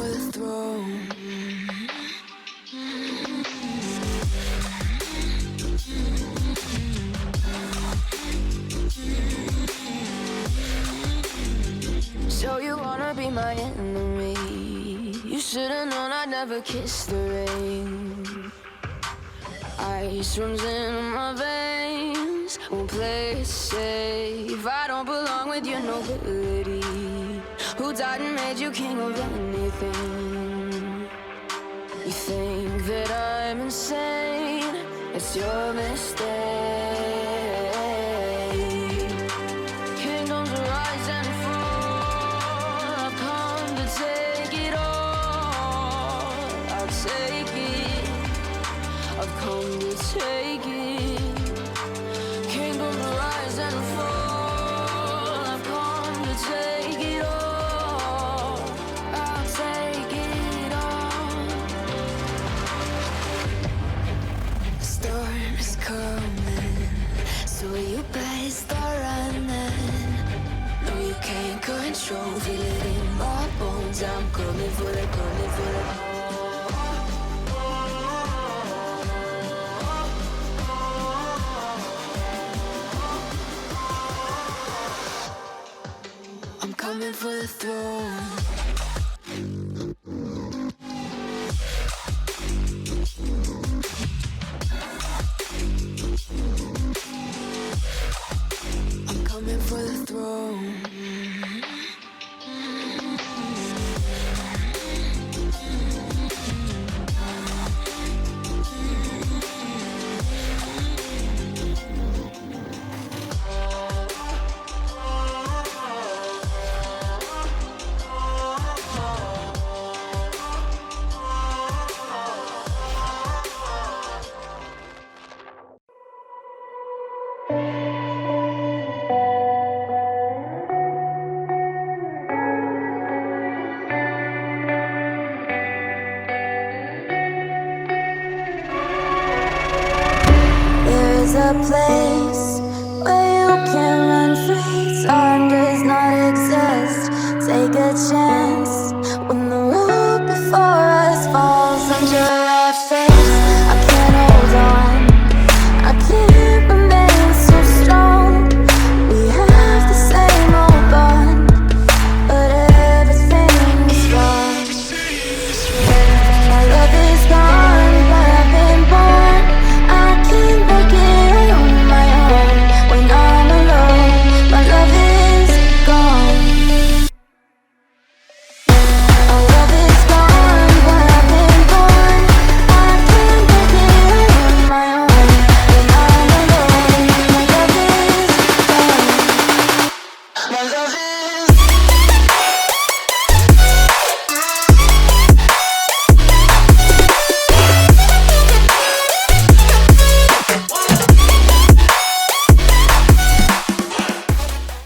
the throne. So you wanna be my enemy? You should've known I'd never kiss the rain. Ice runs in my veins, won't play it safe. I don't belong with your nobility. Who died and made you king of anything? You think that I'm insane? It's your mistake. Kingdoms rise and fall. I've come to take it all. I'll take it. I've come to take it. Kingdoms rise and fall. I've come to take it all. I'll take it all. The storm is coming, so you better start running. No, you can't control, feel it in my bones. I'm coming for the, coming for the. I'm coming for the throne. I'm coming for the throne. There's a place where you can run free. Time does not exist. Take a chance.